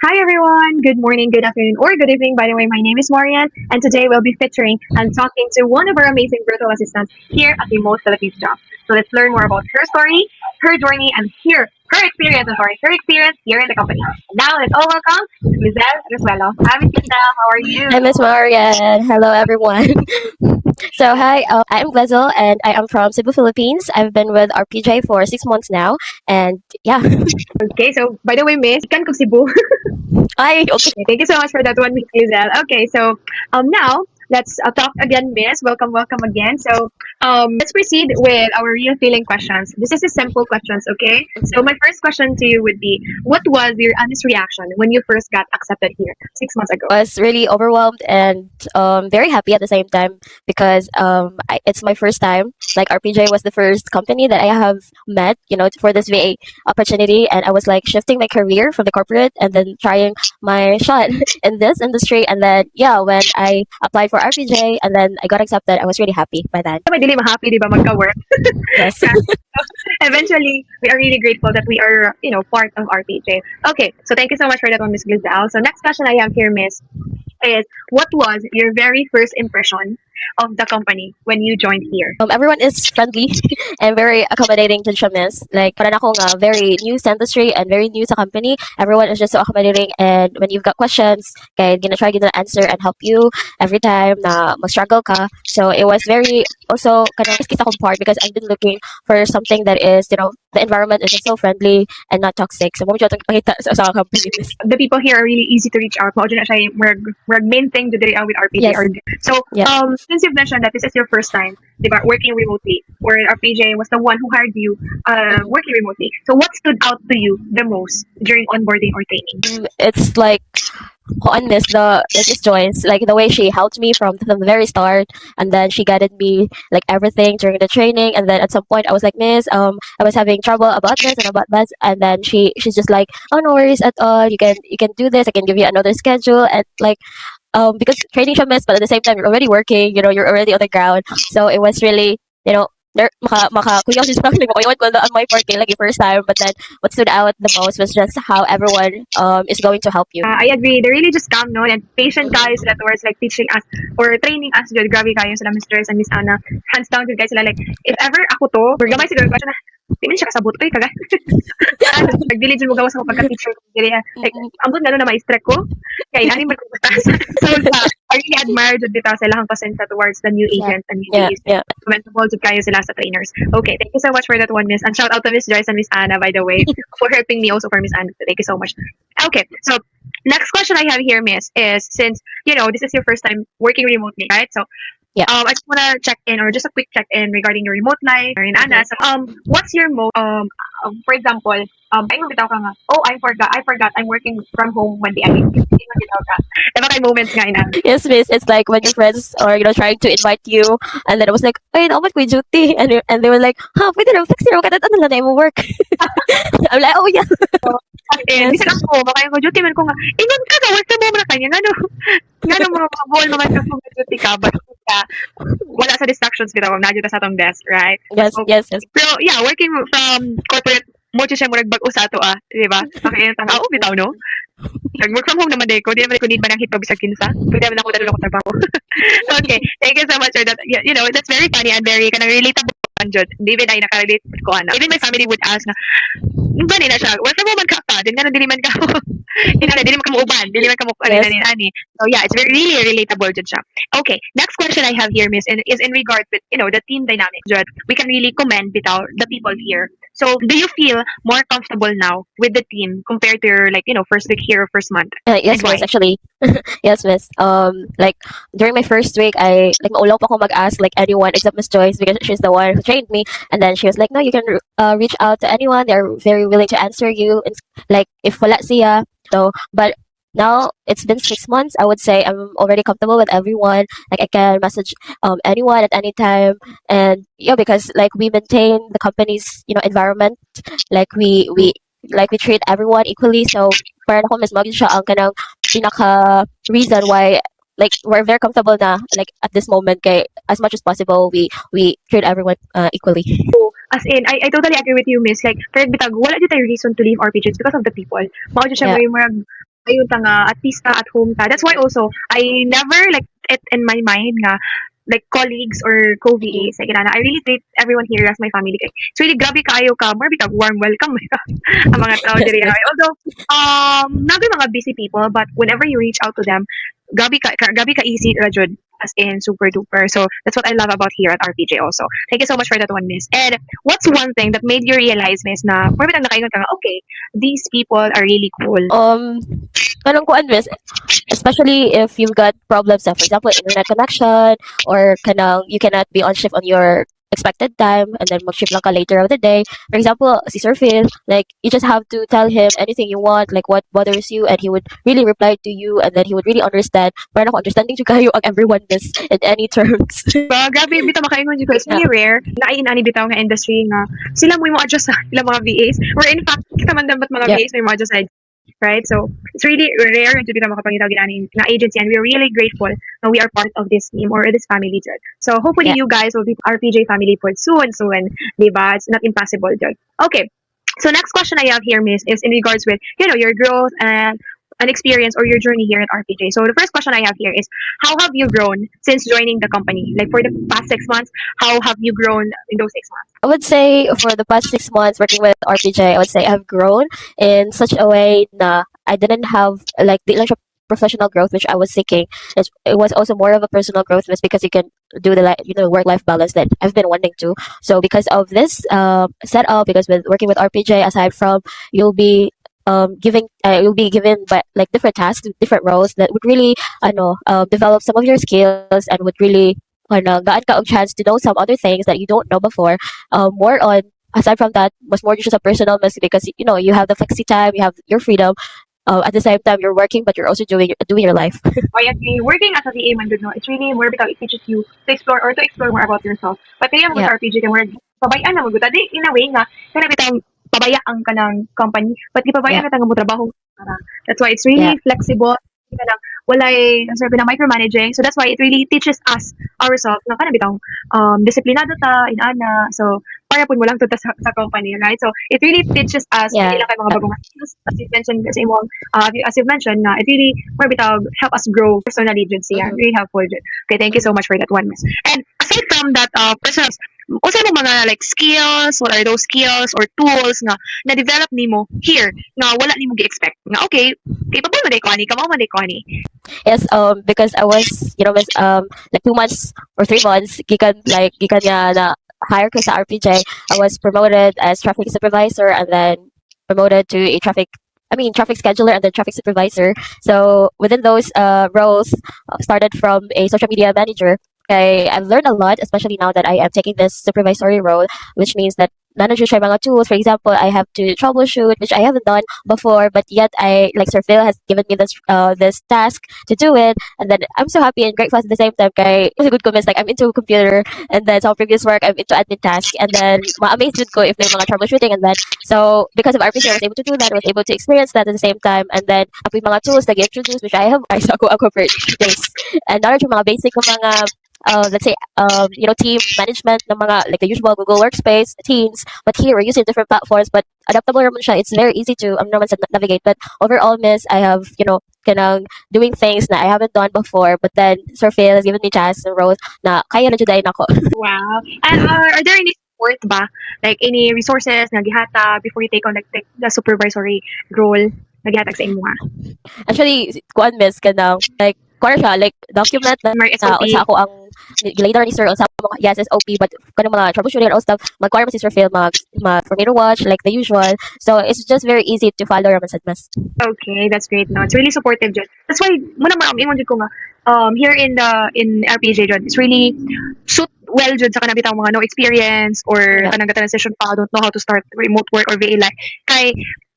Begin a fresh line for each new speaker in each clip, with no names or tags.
Hi everyone, good morning, good afternoon, or good evening. By the way, my name is Marian, and today we'll be featuring and talking to one of our amazing virtual assistants here at the Most Philippines Job. So let's learn more about her story, her journey, and hear her experience here in the company. And now let's all welcome Lizelle Resuelo. Hi, Miss Lizelle, how are you?
Hi, Miss Marian. Hello, everyone. Hi, I'm Glezel, and I am from Cebu, Philippines. I've been with RPJ for 6 months now, and yeah,
Okay, so by the way, Miss, ikan kong Cebu.
I okay.
Okay, thank you so much for that one, Miss Lizelle. Okay, so now let's talk again, Miss. Welcome again. So let's proceed with our real feeling questions. This is a simple questions, okay? So my first question to you would be, what was your honest reaction when you first got accepted here 6 months ago?
Was really overwhelmed and very happy at the same time because it's my first time. Like RPJ was the first company that I have met, for this VA opportunity, and I was like shifting my career from the corporate and then trying my shot in this industry. And then yeah, when I applied for RPJ and then I got accepted, I was really happy by that.
Madali ma-happy, di ba, magka-work?
Yes.
Eventually, we are really grateful that we are, part of RPJ. Okay, so thank you so much for that one, Miss Gazelle. So next question I have here, Miss, is what was your very first impression of the company when you joined here?
Everyone is friendly and very accommodating to siya, miss. Like, parang ako nga, very new sa industry and very new sa company. Everyone is just so accommodating, and when you've got questions, kaya gina-try gina answer and help you every time na mag-struggle ka. So, it was very, also, kanang kita kong part because I've been looking for something that is, the environment is just so friendly and not toxic. So, mo siya itong pakita sa company, miss.
The people here are really easy to reach out. Mao na siya yung main thing to diri with RPJ.
Yes.
So,
Yeah.
since you've mentioned that this is your first time, di ba, working remotely, or RPJ was the one who hired you working remotely. So, what stood out to you the most during onboarding or training?
It's like, on Miss the Mrs. Joyce, like the way she helped me from the very start, and then she guided me like everything during the training. And then at some point, I was like, Miss, I was having trouble about this and about that, and then she's just like, oh, no worries at all. You can do this. I can give you another schedule, and like because training siya, Miss, but at the same time you're already working. You're already on the ground, so it was really there kuya si struggling ako iwan ko on my part kay lagi first time, but then what stood out the most was just how everyone is going to help you.
I agree. They really just calm, no? And patient
Mhm.
guys sila towards like teaching us or training us. Jud, grabe kayo sila, Mr. and Miss Anna. Hands down, jud guys sila. Like, if ever ako to, or gamay siguro ko na, di man siya kasabot. Uy, kagay. Nagdili dyan mo gawas ako pagka-teacher. Like,
Mhm.
ambot na na maestre ko. Kaya inahin man ko butas. So, I really admire jud dito sa lahang pasensya towards the new
Yeah,
agents and
yeah,
newbies.
yeah.
Commendable jud kayo sila sa trainers. Okay, thank you so much for that one, Miss. And shout out to Miss Joyce and Miss Anna, by the way, for helping me also for Miss Anna. Thank you so much. Okay, so next question I have here, Miss, is since this is your first time working remotely, right? So,
Yeah.
I just wanna check in or just a quick check in regarding your remote life or in Anna.
Mhm.
So, what's your most for example, ay mo bitaw ka nga. Oh, I forgot. I'm working from home one day. Ay, hindi mo bitaw ka. Diba kay moments nga ina?
Yes, miss. It's like when your friends are, trying to invite you, and then I was like, "Ay, naman ko yung duty," and they were like, "Ha, pwede na flex na ka ano lang na mo work." I'm like, "Oh yeah."
And
Yes.
bisan ako, baka yung duty man ko nga, ingon ka na, work from home na kanya. Nga no mga ball naman ka kung duty ka, but wala sa distractions bitaw, nadyo ta sa atong desk, right?
Yes,
So,
yes, yes.
pero yeah, working from corporate mo siya mo nagbag-o sa ato di ba? Kaya tanga, oh, bitaw no? Nag-work from home naman din ko. Di naman ko need man ang hitog bisag kinsa. Pwede naman ako dalo ako trabaho. Okay, thank you so much for that. Yeah, that's very funny and very kind of relatable. Jud. David ay nakarelate ko ana. Even my family would ask na, yung ba na siya, work from home man ka pa, din nga dili man ka mo, dili man ka mo uban, dili man ka mo,
Yes.
ani. So yeah, it's very really relatable jud siya. Okay, next question I have here, Miss, is in regard with, the team dynamic. Jud, we can really commend bitaw the people here. So, do you feel more comfortable now with the team compared to your, like, first week here or first month? And
Yes,
why?
miss. Actually, yes, miss. Like during my first week, I like maulaw pa ako mag-ask like anyone except Miss Joyce because she's the one who trained me. And then she was like, "No, you can reach out to anyone. They're very willing to answer you. And like if wala siya, so but." Now it's been 6 months. I would say I'm already comfortable with everyone. Like I can message anyone at any time, and yeah, because like we maintain the company's environment, like we treat everyone equally. So parang ako mas maging siya ang kanang pinaka reason why like we're very comfortable na like at this moment kay as much as possible we treat everyone equally.
As in, I totally agree with you, Miss. Like, kahit bitag, wala dito tayo reason to leave RPGs because of the people. Mao dyan siya
Yeah.
may mga ayun ta nga, at least at home ta. That's why also, I never like it in my mind nga, like colleagues or co-VAs, like, I really treat everyone here as my family. Kay, so, really, grabe kaayo ka, more bitaw warm welcome ang mga tao
Yes,
diri.
yes.
Although, nagay mga busy people, but whenever you reach out to them, grabe ka easy ra jud, as in super duper. So that's what I love about here at RPJ also. Thank you so much for that one, Miss. And what's one thing that made you realize, Miss, na more bitang nakaingon ka nga, okay, these people are really cool.
Kanang kuan miss, especially if you've got problems, for example, internet connection, or kanang you cannot be on shift on your expected time, and then mag-shift lang ka later of the day. For example, si Sir Phil, like, you just have to tell him anything you want, like what bothers you, and he would really reply to you, and then he would really understand. Parang ako, understanding to kayo ang everyone miss in any terms.
Grabe bitaw makaingon jud ko. It's
Yeah.
really rare na inani bitaw nga industry nga sila mo adjust sa ilang mga VAs, or in fact kita man dapat mga
Yeah.
VAs may mo adjust sa, right? So it's really rare to bitaw makapangitaw ginani na agency, and we're really grateful na we are part of this team or this family jud. So hopefully
Yeah.
you guys will be RPJ family po soon, di ba? It's not impossible jud. Okay. So next question I have here, Miss, is in regards with your growth and an experience or your journey here at RPJ. So the first question I have here is, how have you grown since joining the company? Like for the past 6 months, how have you grown in those 6 months?
I would say for the past 6 months working with RPJ, I would say I've grown in such a way na I didn't have like the lang siya professional growth which I was seeking. It was also more of a personal growth just because you can do the work life balance that I've been wanting to. So because of this setup, because with working with RPJ, aside from you'll be given but like different tasks, different roles that would really develop some of your skills and would really gaan ka og chance to know some other things that you don't know before. More on aside from that was more just a personal mess because you have the flexi time, you have your freedom. At the same time, you're working, but you're also doing your life.
I agree. Working as a VA man, no, it's really more because it teaches you to explore more about yourself. But kaya mo
Yeah.
sa RPG ka more pabayaan na mo guta. Di in a way nga kana bitang pabayaan ka ng company, but di pabayaan
Yeah.
na mo trabaho. That's why it's really
Yeah.
flexible. Kanang walay sabi na micromanaging. So that's why it really teaches us ourselves na kana bitang disiplinado ta inana. So para pud mo lang to ta sa company, right? So it really teaches us
Yeah.
ilang kay mga bagong skills, as you mentioned kasi mo, as you've mentioned, na it really more bitag help us grow personally dun siya.
Mhm.
Really helpful dun. Okay, thank you so much for that one, Miss. And aside from that, personal, also mo mga like skills, what are those skills or tools nga na-develop nimo here nga wala nimo gi-expect nga okay, capable man day ko ani, kamo man day ko ani.
Yes. Because I was, like 2 months or 3 months, gikan nga na hire ko sa RPJ. I was promoted as traffic supervisor and then promoted to a traffic scheduler and then traffic supervisor. So within those roles, started from a social media manager. I've learned a lot, especially now that I am taking this supervisory role, which means that manager siya mga tools. For example, I have to troubleshoot, which I haven't done before, but yet Sir Phil has given me this task to do it, and then I'm so happy and grateful at the same time. It's a good comments, like I'm into computer, and then sa previous work I'm into admin task, and then ma-amazed jud ko if may mga troubleshooting, and then so because of RPC I was able to do that, I was able to experience that at the same time, and then apoy mga tools na gi-introduce which I have ay sa ako for days, and knowledge yung mga basic ng mga let's say team management ng mga like the usual Google Workspace, Teams, but here we're using different platforms, but adaptable naman siya. It's very easy to naman sa navigate, but overall, miss, I have kanang doing things na I haven't done before, but then Sir Phil has given me chance and roles na kaya na judayin ako.
Wow. And are there any support ba? Like any resources na gihata before you take on like the supervisory role na gihatag sa imo?
Actually, kuan miss kanang like kuan siya like document na
More SOP.
unsa ako ang later ni Sir unsa mga yes SOP, but kanang mga troubleshooting and all stuff mag-require si Sir Phil for me to watch like the usual. So it's just very easy to follow raman sa mas.
Okay, that's great. No, it's really supportive jud. That's why muna ingon jud ko nga here in RPJ jud, it's really suit well jud sa kanang bitang mga no experience or
Yeah.
kanang transition pa don't know how to start remote work or VA life. Kay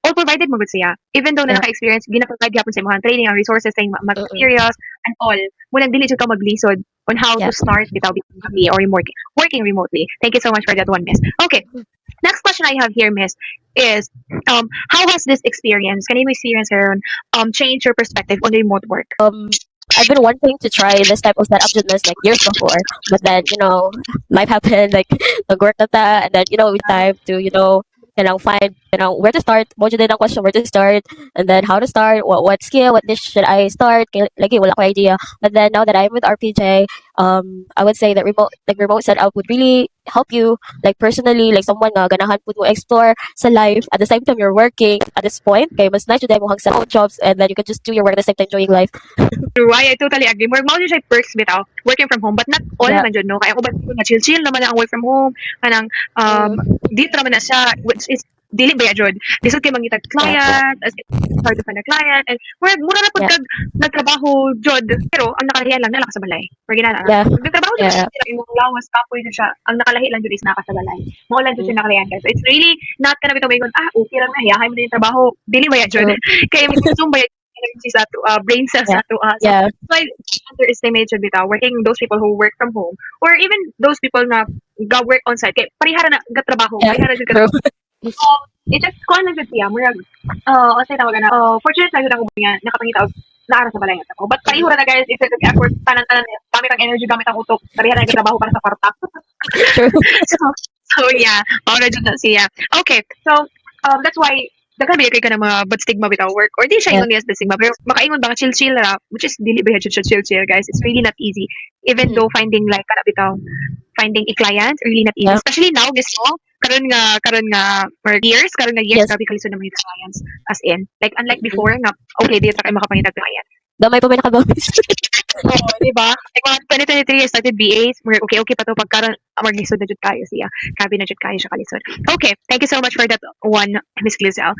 all provided mo gud siya. Even though na
Yeah.
naka-experience, gina-provide gyapon sa imong training, ang resources sa imong
Mm-mm.
materials and all. Munang dili jud ka maglisod on how
Yeah.
to start bitaw VA or working remotely. Thank you so much for that one, Miss. Okay. Next question I have here, Miss, is how has this experience, can you experience her change your perspective on remote work?
I've been wanting to try this type of setup just like years before, but then life happened, like nag-work na ta, and then with time to find, where to start. Mo din ang question, where to start, and then how to start, what skill, what dish should I start. Kay lagi wala ko idea. But then now that I'm with RPJ, I would say that remote setup would really help you, like personally, like someone nga ganahan pud mo explore sa life at the same time you're working at this point. Kay mas nice jud mo hang sa own jobs, and then you can just do your work at the same time enjoying life.
True, I totally agree. More mo siya perks bitaw, working from home, but not all
Yeah.
man jud no. Kaya ako ba na chill naman ang work from home, kanang dito naman na siya, which is dili ba jud. Lisod kay mangitag client, as in, hard to find a client, and mura na pud
Yeah.
kag nagtrabaho jud, pero ang nakalahian lang nala ka sa balay. Or ginana.
Yeah.
Nagtrabaho jud
Yeah.
siya imong lawas kapoy jud siya. Ang nakalahi lang jud is naka sa balay. Mao lang jud siya nakalahian guys. So it's really not kana bitaw mayon, okay ra na hiyahay mo din yung trabaho. Dili ba jud.
True.
Kaya may consume ba energy sa to brain cells
Yeah.
sa to so
Yeah.
why underestimate should bitaw working those people who work from home or even those people na ga work on site kay parihara na ga trabaho
Yeah.
parihara jud
True.
it just kuan na jud siya murag say tawag na fortunate na jud ako nga nakapangita og naara sa balay ako but pareho ra na guys it's a good effort tanan gamit ang energy gamit ang utok parihara na trabaho para sa kwarta
True.
so yeah mao na jud na siya okay so that's why daghan ba kay ka ng mga bad stigma bitaw work or di siya
Yeah.
ingon yes bad stigma pero makaingon ba nga chill ra which is dili ba siya chill guys it's really not easy even though finding like kana bitaw finding a client really not easy
Yeah.
especially now gusto karon nga or years
Yes.
grabe kalisod na mga clients as in like unlike before nga okay dito kay makapangitag client
Gamay pa may nakagamis.
oo di ba like mga 2023 I started BAs okay pa to pagkaron maglisod na jud kayo siya grabe na jud kayo siya kalisod okay thank you so much for that one Miss Glizel.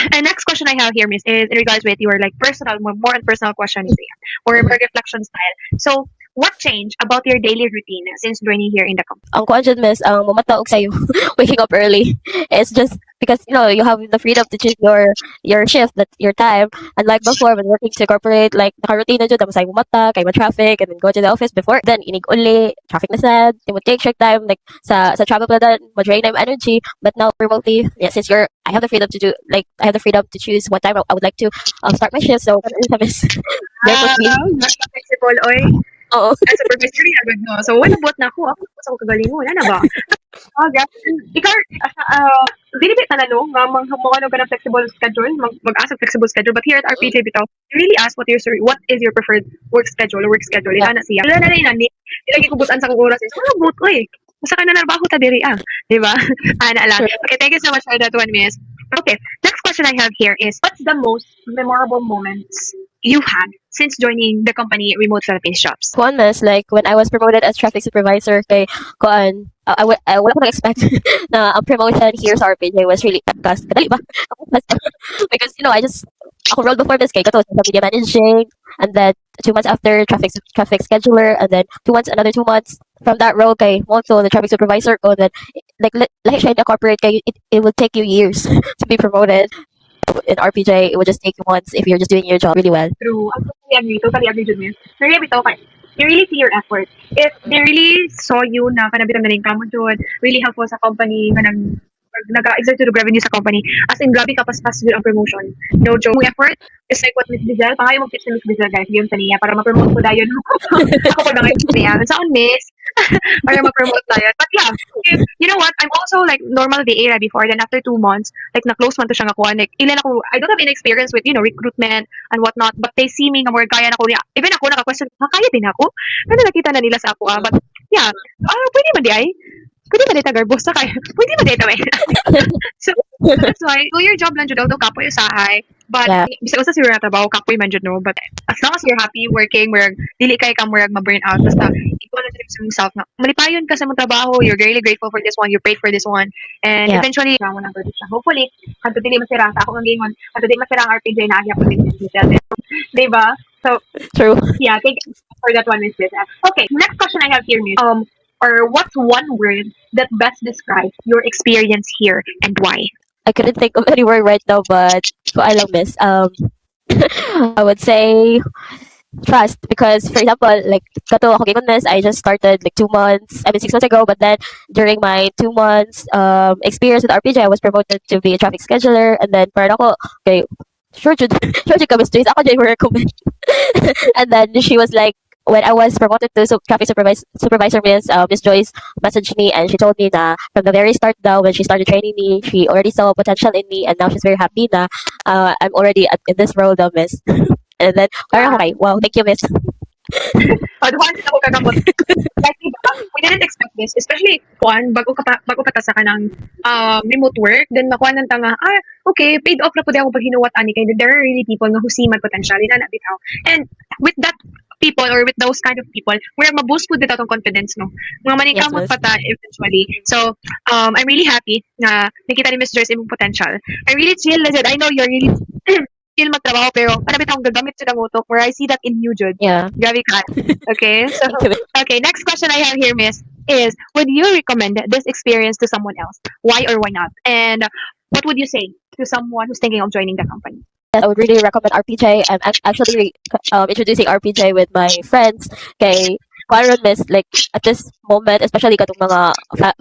And next question I have here, Miss, is in regards with your like personal, more on personal question is here, or more reflection style. So, what changed about your daily routine since joining here in the company?
Ang kuan jud, miss, ang mamataog sa'yo waking up early. It's just because you have the freedom to choose your shift, that your time. Unlike before when working to corporate, like naka-routine na jud tapos ay mumata, kay traffic, and then go to the office before. Then inig uli, traffic na sad, it would take short time, like sa travel pa na ma-drain na yung energy. But now remotely, yeah, since I have the freedom to do, like I have the freedom to choose what time I would like to start my shift. So, miss, there would be,
Mas flexible, oy.
oo.
As a professor, agad no. So, wala buot na ako. Ako sa kagaling mo. Wala na ba? Grabe. Ikaw, dili ba tanano nga mga ka ng flexible schedule, mag-asa flexible schedule, but here at RPJ bitaw, you really ask what is your preferred work schedule or work schedule.
Yeah.
Ina na siya. Wala na rin ani. Ilagi ko butan sa kong oras. Wala buot, oy. Basta ka na narbaho ta diri Di ba? Ana lang. Okay, thank you so much for that one, Miss. Okay, next question I have here is, what's the most memorable moments you had since joining the company Remote Philippines Shops?
Kuan, miss, like when I was promoted as traffic supervisor kay kuan, I wala ko na-expect na ang promotion here sa RPJ was really fast. Kadali ba? Because ako rolled before this kay kato sa media managing, and then 2 months after traffic scheduler, and then another 2 months from that role kay also the traffic supervisor ko. Then like lahi siya in the corporate kay it will take you years to be promoted. In RPJ, it would just take you once if you're just doing your job really well.
True. I totally agree with me. Really bitaw kay you really see your effort. If they really saw you na kanabitang galing ka mo jud, really helpful sa company, kanang nag-exert to the revenue sa company. As in, grabe ka paspas yun ang promotion. No joke. Yung effort is like what Miss Bizel, pangayo mong tips ni Miss Bizel, guys, yun sa niya, para ma-promote ko dayon. Ako pa na ngayon niya. Saan, Miss? Para ma-promote dayon. But yeah, you know what? I'm also like normal day era before. Then after 2 months, like na-close man to siya nga kuha. Like, ilan ako, I don't have any experience with, recruitment and whatnot. But they see me nga more kaya na ko. Yeah, even ako naka-question, kaya din ako? Ano nakita na nila sa ako But yeah, pwede man di ay? Pwede ba dito garbos sa kaya? Pwede ba dito So, that's why, do your job lang jud daw kapoy usahay. But,
Yeah.
bisa usa siguro na trabaho, kapoy man jud no. But, as long as you're happy working, murag, dili kay ka murag ma-burn out. Basta, ikaw na sa yourself na, malipayon ka sa mong trabaho, you're really grateful for this one, you're paid for this one. And
Yeah.
eventually, mo nang siya. Hopefully, kanto dili masira sa ako ang gingon, kanto dili masira ang RPJ na agya ko din sa Diba? So,
True.
yeah, thank you for that one, Miss Liz. Okay, next question I have here, Miss. Or what's one word that best describes your experience here and why?
I couldn't think of any word right now, but I love miss. I would say trust, because for example, like kato ako gigon miss, I just started like 2 months, I mean 6 months ago, but then during my 2 months experience with RPJ, I was promoted to be a traffic scheduler, and then parang ako, okay, sure jud ka miss Joyce, ako dyan mo recommend. And then she was like, when I was promoted to traffic supervisor, Miss Joyce messaged me and she told me that from the very start daw, when she started training me, she already saw potential in me and now she's very happy na I'm already in this role daw, Miss. And then, parang
Wow.
okay, wow, thank you, Miss.
Advance na ako kagamot. Like, diba, we didn't expect this. Especially, kuan, bago ka ta sa kanang remote work, then makuha ng tanga, okay, paid off na po di ako pag hinuwat ani kay there are really people nga husiman potential ina na bitaw. And with that people or with those kind of people, we're maboost po dito tong confidence, no? Mga
Yes,
maningkamot
Miss.
pa ta eventually. So, I'm really happy na nakita ni Miss Joyce imong potential. I really chill legit. I know you're really chill magtrabaho pero para bitang gagamit sa damutok where I see that in you, Jude.
Yeah,
Grabe ka. Okay, so
thank you, Miss.
okay, next question I have here, Miss, is would you recommend this experience to someone else? Why or why not? And what would you say to someone who's thinking of joining the company?
Yes, I would really recommend RPJ. I'm actually introducing RPJ with my friends. Kay Karon, Miss, like at this moment, especially katong mga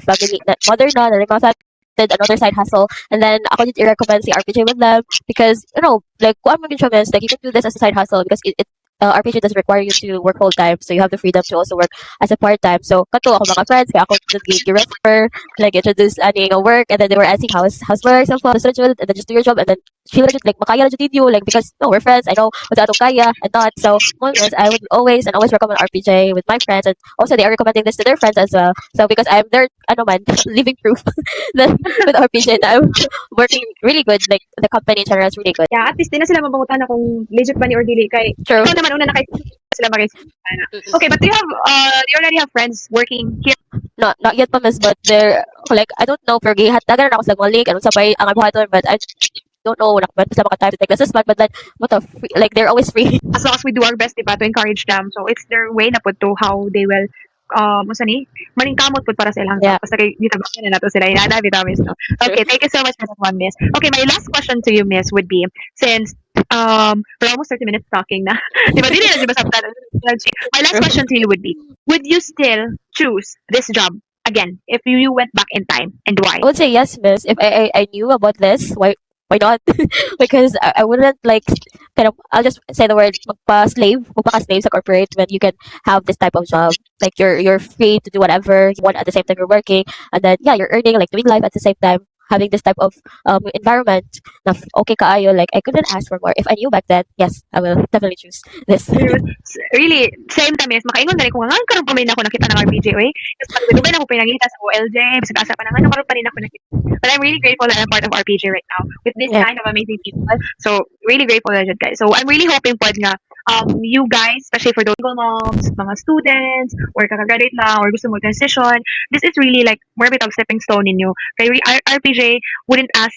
family mother na mga family another side hustle, and then ako did i-recommend si RPJ with them because like kuan mo gyud siya, Miss, like you can do this as a side hustle because RPJ doesn't require you to work full time, so you have the freedom to also work as a part time. So kato ako mga friends, kaya ako just refer, like introduce ani nga work, and then they were asking how's work, so far, and then just do your job, and then she legit like makaya legit you, like because no, we're friends, I know what's atong kaya and not. So yes, I would always recommend RPJ with my friends, and also they are recommending this to their friends as well. So because I'm their ano man living proof that with RPJ that I'm working really good, like the company in general is really good.
Yeah, at least di na sila mabangutan na kung legit ba ni or dili kay
True.
ikaw naman una na kay sila magay. Okay, but do you already have friends working here?
Not yet pa, Miss, but they're like I don't know, pero gihatagan na ako sa mga link anong sabay ang buhaton, but I don't know nakabot sila maka time to take lessons, but then what the like they're always free.
As long as we do our best, diba, to encourage them. So it's their way na po to how they will musta ni maningkamot po para sa ilang
Yeah.
basta kay dito ba na nato sila inana bitaw, Miss, no? Okay, thank you so much for that one, Miss. Okay, my last question to you, Miss, would be since we're almost 30 minutes talking na. Di ba? Di ba sa my last question to you would be, would you still choose this job again if you went back in time, and why?
I would say yes, Miss. If I knew about this, why not? Because I wouldn't like kind of I'll just say the word magpa-slave sa corporate when you can have this type of job. Like you're free to do whatever you want at the same time you're working, and then yeah, you're earning like doing life at the same time. Having this type of environment na okay kaayo, like I couldn't ask for more. If I knew back then, yes, I will definitely choose this.
Really, same time, Miss, makaingon na rin ko nga karon pa may nako nakita ng RPJ, oy. Kasi pag dugay na ko pinangita sa OLJ, bisag asa pa na nga karon pa rin ako nakita. But I'm really grateful that I'm part of RPJ right now with this
Yeah.
kind of amazing people. So really grateful na dyan, guys. So I'm really hoping po nga you guys, especially for those single moms, mga students, or kakagraduate na, or gusto mo transition, this is really like more bit of stepping stone in you. Kaya RPJ wouldn't ask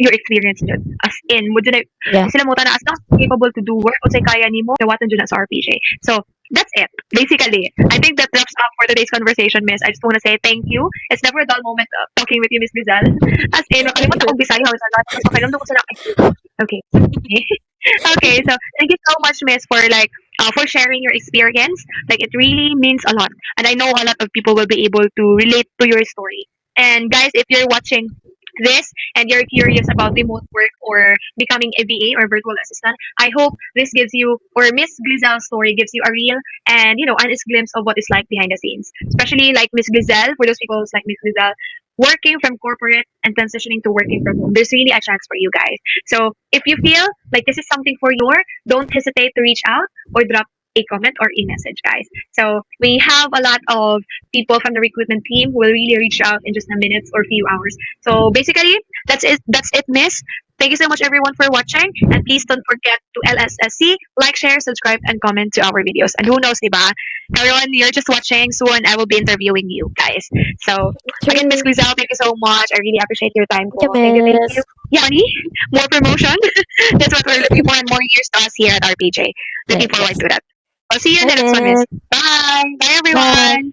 your experience dyan. As in, mo dyan
Yeah.
sila mo na as long as you're capable to do work o say kaya nimo dawatan dyan na sa RPJ. So that's it. Basically, I think that wraps up for today's conversation, Miss. I just want to say thank you. It's never a dull moment talking with you, Miss Lizelle. As in, nakalimutan akong Bisaya sa lahat. Mas pakiramdam ko sa lakay. Okay. Okay, so thank you so much, Miss, for sharing your experience. Like it really means a lot, and I know a lot of people will be able to relate to your story. And guys, if you're watching this and you're curious about remote work or becoming a VA or virtual assistant, I hope this gives you, or Miss Grizel's story gives you a real and honest glimpse of what it's like behind the scenes. Especially like Miss Grizel, for those people who's like Miss Grizel, working from corporate and transitioning to working from home. There's really a chance for you guys. So if you feel like this is something for you, don't hesitate to reach out or drop a comment or a message, guys. So we have a lot of people from the recruitment team who will really reach out in just a minute or few hours. So basically, that's it. That's it, Miss. Thank you so much, everyone, for watching. And please don't forget to LSSC, like, share, subscribe, and comment to our videos. And who knows, diba? Everyone, you're just watching. Soon, I will be interviewing you guys. So again, Miss Grisel, thank you so much. I really appreciate your time.
Thank you,
Thank you, thank
Miss.
you. Yeah, honey, more promotion. That's what we're looking for, and more years to us here at RPJ. Looking
Yes.
forward to that. I'll see you in the
Bye,
next one, Miss.
Miss.
Bye. Bye,
Bye.
everyone.